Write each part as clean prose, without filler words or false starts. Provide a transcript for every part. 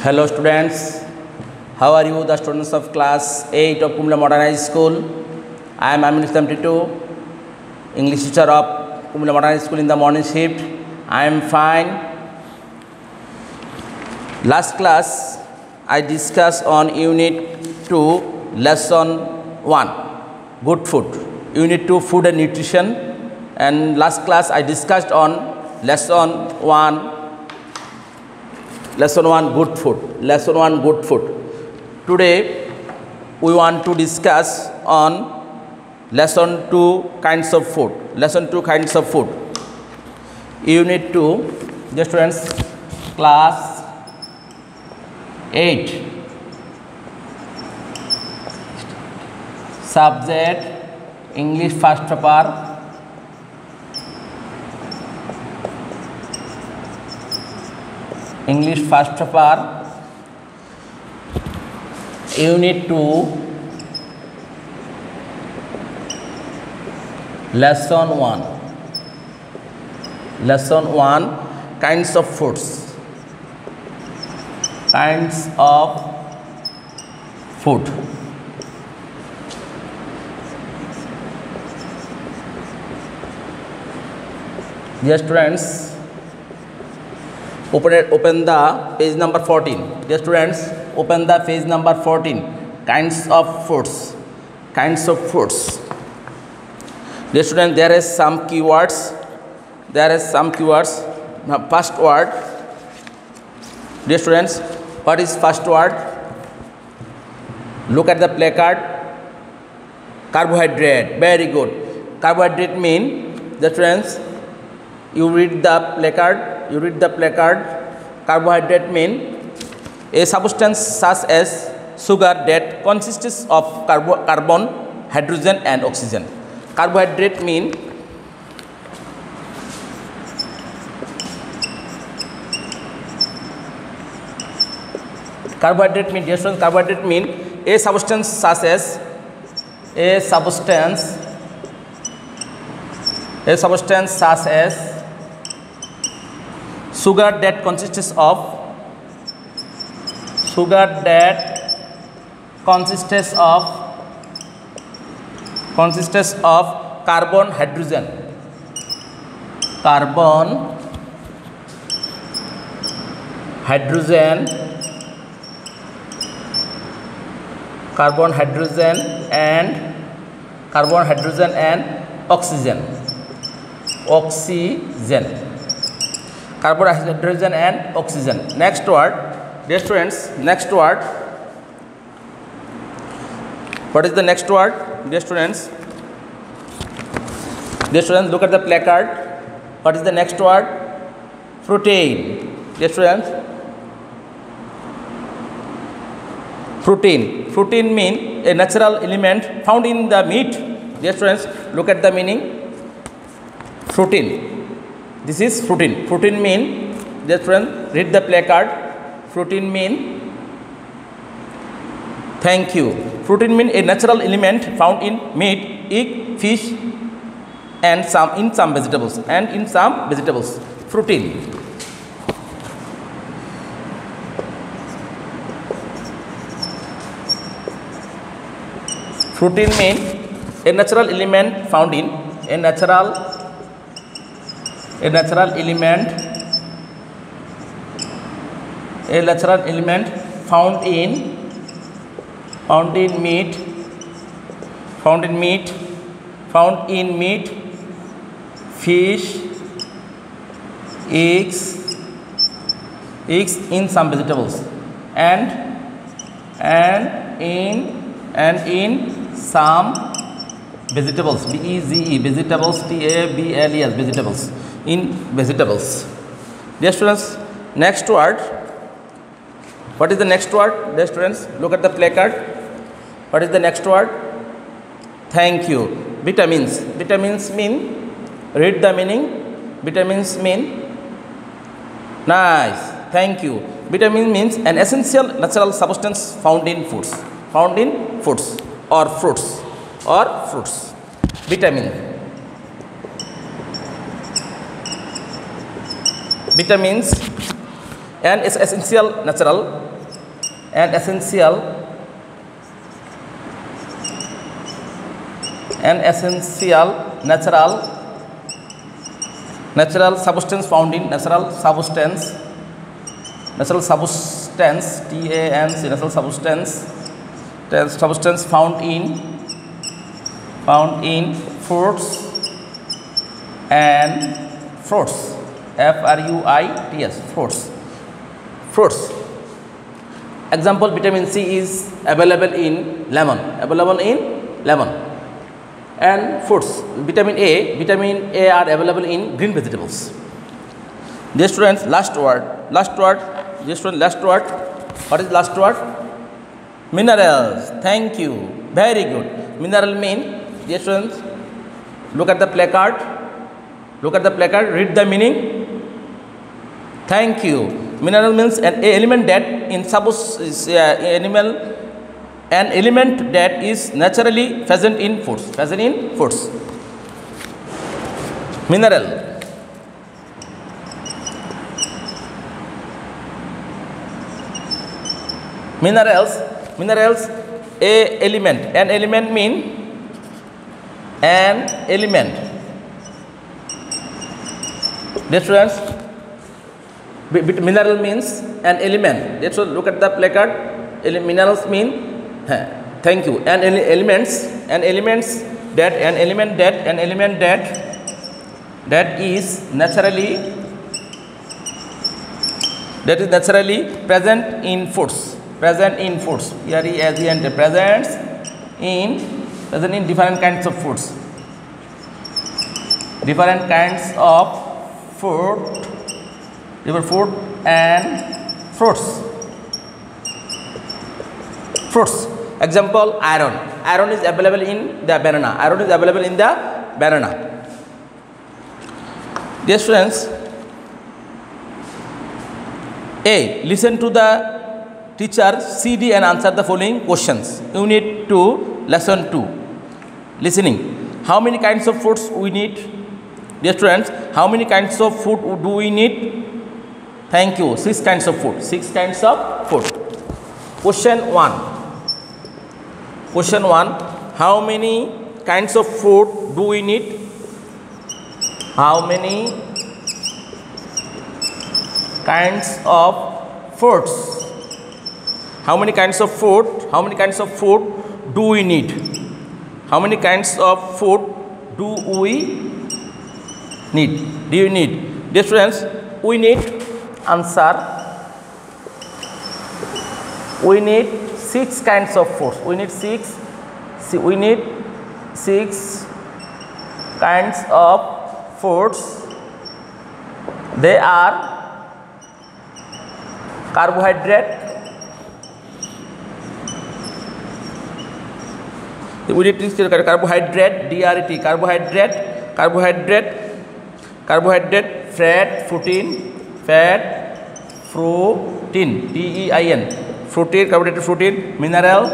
Hello students, how are you, the students of class 8 of Kumla Modern High School? I am Amin Islam Titu, English teacher of Kumla Modern High School in the morning shift. I am fine. Last class I discussed on Unit 2, Lesson 1, Good Food. Unit 2, Food and Nutrition. And last class I discussed on Lesson 1, Good Food. Lesson 1, Good Food. Today we want to discuss on Lesson 2, Kinds of Food. Lesson 2, Kinds of Food. Unit 2, dear students, class 8. Subject English first paper. English first paper, Unit 2, Lesson 1. Lesson 1, Kinds of Foods. Kinds of food. Dear students, open the page number 14. Dear students, open the page number 14. Kinds of foods. Kinds of foods. Dear students, there is some keywords. Now, first word. Dear students, what is first word? Look at the placard. Carbohydrate. Very good. Carbohydrate mean, dear students, you read the placard. Carbohydrate mean a substance such as sugar that consists of carbon, hydrogen and oxygen. Carbohydrate mean dear students, carbohydrate mean a substance such as sugar that consists of carbon, hydrogen and oxygen. Carbon, hydrogen and oxygen. Next word, dear students, what is the next word? Dear students, look at the placard. What is the next word? Protein. Dear students, protein mean a natural element found in the meat. Dear students, look at the meaning. Protein. This is protein. Protein mean, dear friend, read the placard. Protein mean, thank you. Protein mean a natural element found in meat, egg, fish, and in some vegetables. Protein. Protein mean a natural element found in a natural element found in meat, fish, eggs in some vegetables, and in some vegetables. VEGE, vegetables, TABLES, vegetables. In vegetables. Dear students, next word. What is the next word? Dear students, look at the placard. What is the next word? Thank you. Vitamins. Vitamins mean, read the meaning. Vitamins mean, nice. Thank you. Vitamin means an essential natural substance found in foods. Or fruits. Vitamin. Vitamins and its essential natural and essential natural substance found in natural substance TANC natural substance found in fruits fruits. Example, vitamin C is available in lemon and fruits. Vitamin A are available in green vegetables. Dear students, last word. Dear students, last word. What is last word? Minerals. Thank you. Very good. Mineral mean, dear students, look at the placard. Read the meaning. Thank you. Mineral means an element that an element that is naturally present in foods. Mineral. Minerals, an element mean an element. Dear students, mineral means an element. That's why look at the placard. Minerals mean thank you. An element that is naturally present in foods. Present in different kinds of foods. Different kinds of food and fruits. Example, iron is available in the banana. Dear students, A. Listen to the teacher CD and answer the following questions. Unit 2, lesson 2. Listening. How many kinds of foods we need? Dear students, how many kinds of food do we need? Thank you. 6 kinds of food. Question 1. How many kinds of food do we need? How many kinds of foods? How many kinds of food do we need? How many kinds of food do you need? Dear students, we need answer. We need 6 kinds of foods. We need 6 kinds of foods. They are carbohydrate. We need carbohydrate, DRT, carbohydrate, fat, protein, TEIN, carbohydrate, protein, mineral,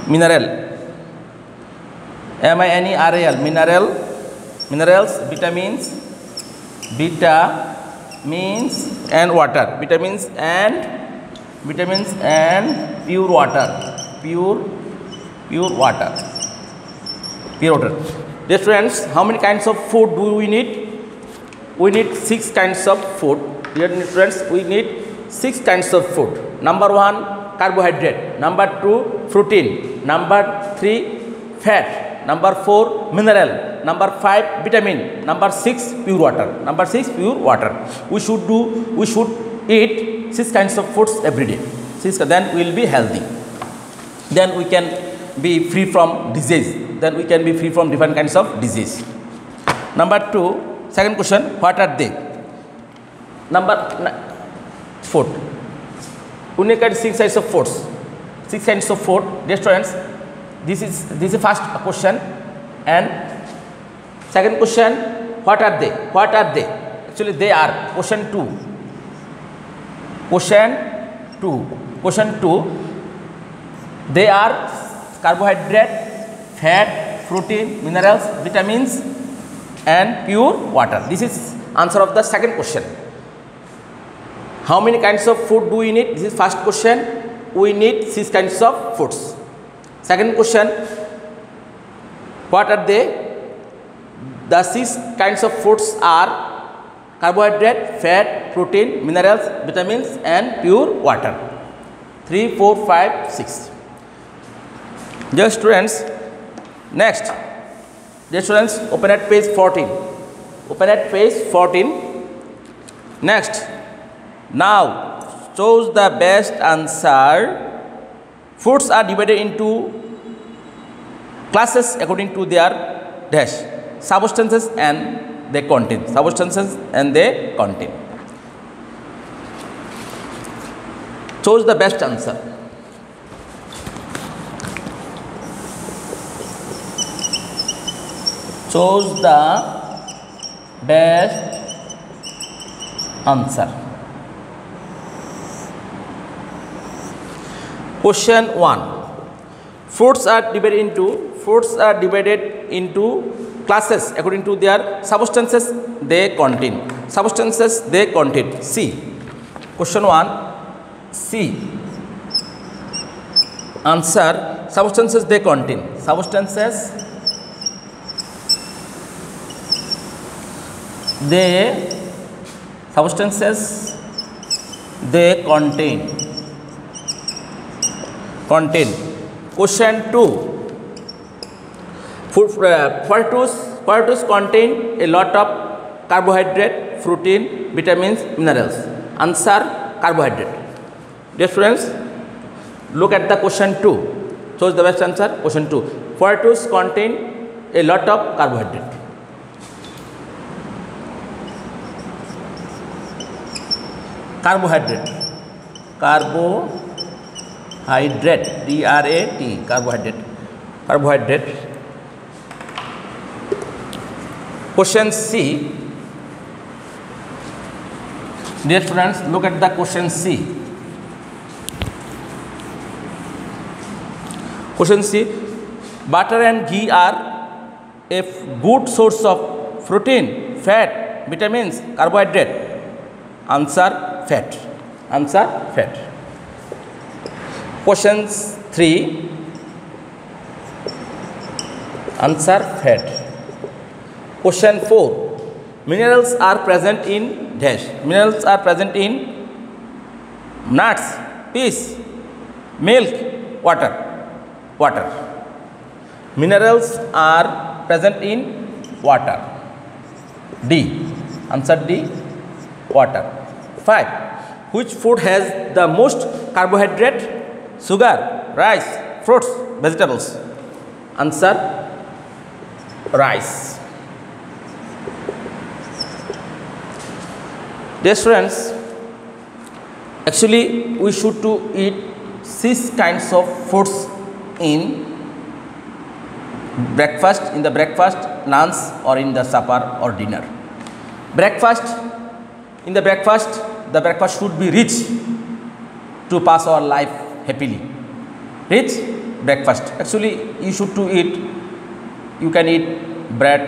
minerals, vitamins and water, pure water. Dear students, how many kinds of food do we need? We need 6 kinds of food. Dear students, we need 6 kinds of food. Number 1, carbohydrate. Number 2, protein. Number 3, fat. Number 4, mineral. Number 5, vitamin. Number 6, pure water. We should eat 6 kinds of foods every day. Then we will be healthy. Then we can be free from disease. Then we can be free from different kinds of disease. Number 2, second question, what are they? Number 4. We need 6 kinds of foods. 6 kinds of food. Dear students, this is first question. And second question, what are they? Actually, they are question 2. They are carbohydrate, fat, protein, minerals, vitamins and pure water. This is answer of the second question. How many kinds of food do we need? This is first question. We need 6 kinds of foods. Second question, what are they? The 6 kinds of foods are carbohydrate, fat, protein, minerals, vitamins and pure water. 3, 4, 5, 6. Dear students, next. Dear students, open at page 14. Open at page 14. Next. Now, choose the best answer. Foods are divided into classes according to their dash substances and they contain. Substances and they contain. Choose the best answer. Choose the best answer. Question 1. Foods are divided into classes according to their substances they contain. Substances they contain. C. Question 1. C. Answer. Substances they contain. Substances they contain. Question 2. Potatoes contain a lot of carbohydrate, protein, vitamins, minerals. Answer carbohydrate. Dear students, look at the question 2. Choose the best answer. Question 2. Potatoes contain a lot of carbohydrate. Carbohydrate. D-R-A-T. Carbohydrate. Question C. Dear students, look at the question C. Question C. Butter and ghee are a good source of protein, fat, vitamins, carbohydrate. Answer fat. Answer fat. Question 3. Answer fat. Question 4. Minerals are present in dash. Minerals are present in nuts, peas, milk, water. Minerals are present in water. D. Answer D. Water. 5. Which food has the most carbohydrate? Sugar, rice, fruits, vegetables. Answer rice. Dear students, actually we should to eat 6 kinds of foods in breakfast, lunch or in the supper or dinner. In the breakfast, the breakfast should be rich to pass our life happily. Rich breakfast. Actually, you should to eat. You can eat bread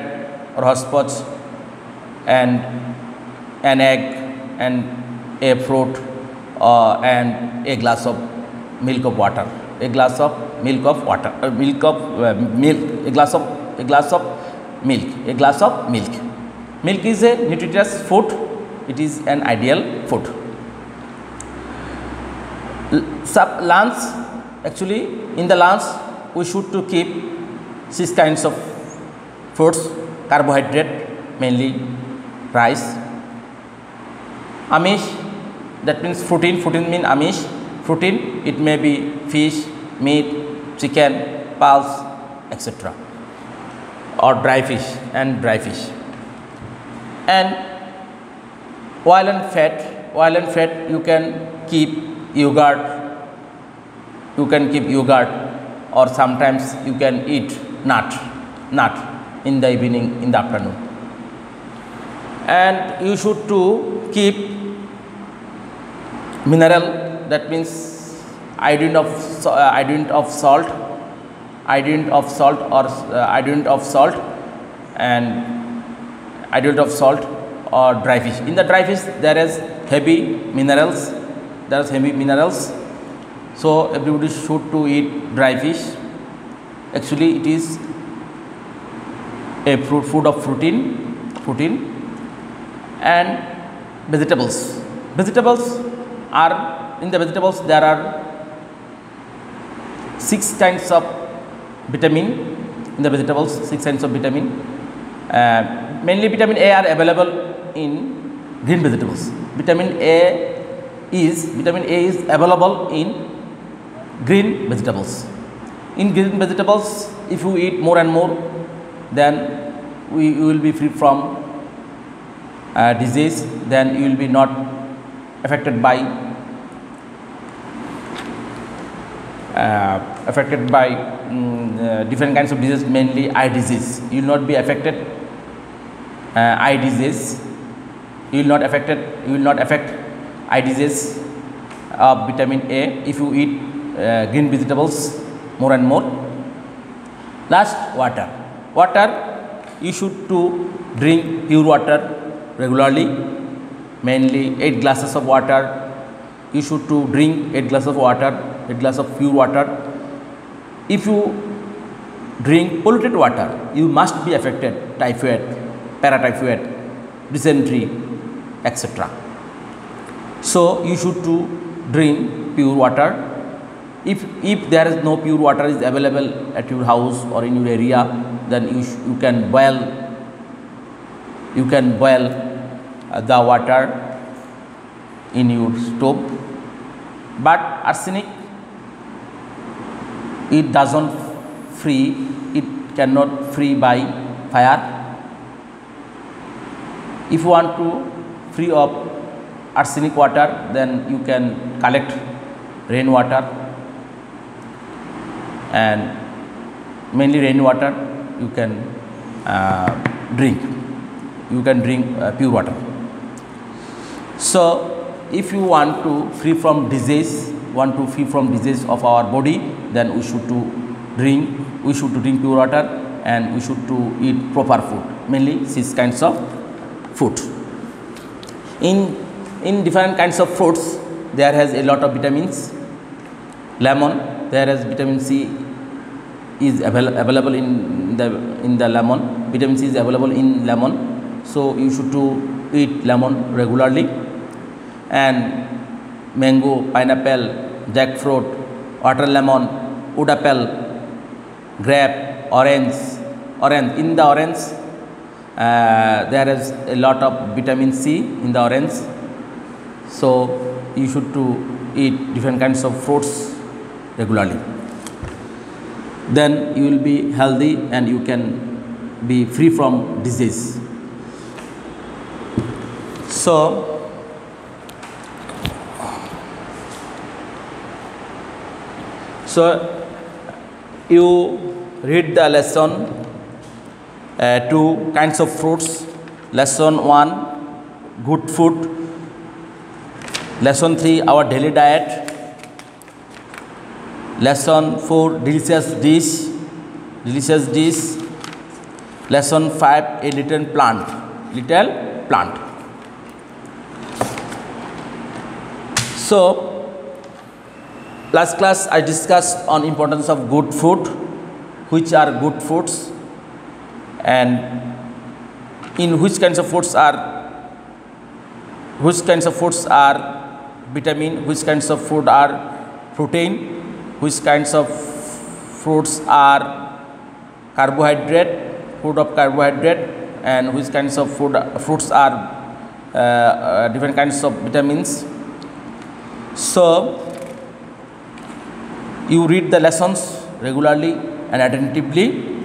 or hotspot and an egg and a fruit and a glass of milk of water. A glass of milk of water. A glass of milk. Milk is a nutritious food. It is an ideal food. Lunch, actually in the lunch we should to keep 6 kinds of foods. Carbohydrate, mainly rice. Amish, that means protein means amish. Protein, it may be fish, meat, chicken, pulse, etc. or dry fish. And oil and fat, you can keep yogurt, or sometimes you can eat nut in the evening, in the afternoon. And you should to keep mineral, that means iodine of salt or dry fish. In the dry fish there is heavy minerals. So everybody should to eat dry fish. Actually it is a food of protein and vegetables. In the vegetables there are 6 kinds of vitamin. In the vegetables 6 kinds of vitamin. Mainly vitamin A are available in green vegetables. Vitamin A is available in green vegetables. In green vegetables, if you eat more and more, then you will be free from disease. Then you will be not affected by different kinds of disease, mainly eye disease. You will not be affected eye disease. You will not affect eye disease of vitamin A if you eat green vegetables more and more. Last, water. You should to drink pure water regularly, mainly 8 glasses of water. You should to drink 8 glasses of water, 8 glasses of pure water. If you drink polluted water, you must be affected typhoid, paratyphoid, dysentery, etc. So you should to drink pure water. If there is no pure water is available at your house or in your area, then you can boil the water in your stove. But arsenic, it cannot free by fire. If you want to free of arsenic water, then you can collect rainwater, and mainly rainwater you can drink. You can drink pure water. So if you want to free from disease of our body, then we should to drink pure water, and we should to eat proper food, mainly 6 kinds of food. In different kinds of fruits there has a lot of vitamins. Lemon, there is vitamin C is available in the lemon. Vitamin C is available in lemon, so you should to eat lemon regularly. And mango, pineapple, jackfruit, water lemon, wood apple, grape, orange. In the orange there is a lot of vitamin C in the orange, so you should to eat different kinds of fruits regularly. Then you will be healthy and you can be free from disease. So you read the lesson 2 kinds of fruits. Lesson 1, good food. Lesson 3, our daily diet. Lesson 4, delicious dish. Lesson 5, a little plant. So last class I discussed on importance of good food, which are good foods, and in which kinds of foods are vitamin, which kinds of food are protein, which kinds of fruits are food of carbohydrate, and which kinds of fruits are different kinds of vitamins. So you read the lessons regularly and attentively,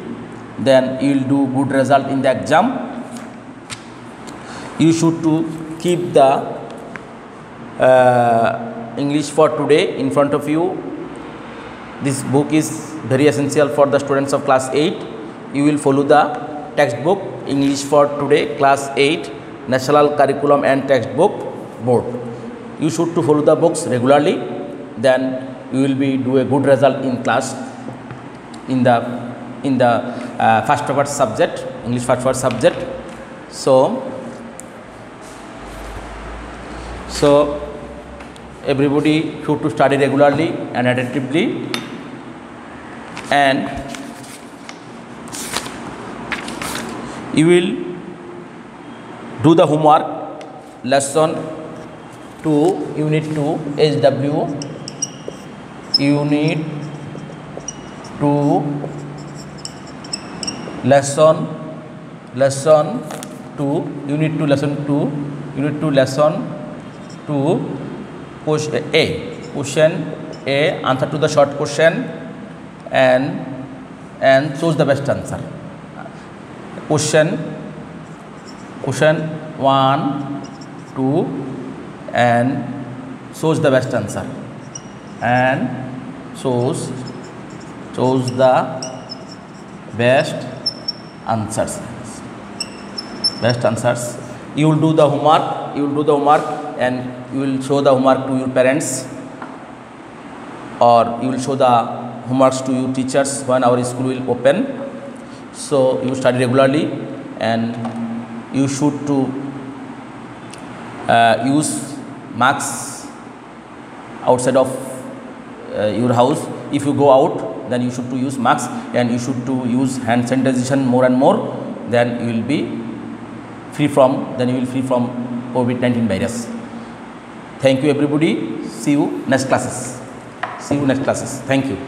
then you will do good result in the exam. You should to keep the English for today in front of you. This book is very essential for the students of class 8. You will follow the textbook English for today class 8 National Curriculum and Textbook Board. You should to follow the books regularly, then you will be do a good result in class in the first paper subject, English first paper subject. So So everybody should to study regularly and attentively, and you will do the homework lesson 2 unit 2 HW unit 2 lesson 2 unit 2 lesson 2 unit 2 lesson 2 question A, answer to the short question and choose the best answer. Question 1 2 and choose the best answer and choose the best answers. You will do the homework and you will show the homework to your parents, or you will show the homeworks to your teachers when our school will open. So you study regularly, and you should to use masks outside of your house. If you go out, then you should to use masks, and you should to use hand sanitization more and more. Then you will be free from COVID-19 virus. Thank you everybody. See you next classes. Thank you.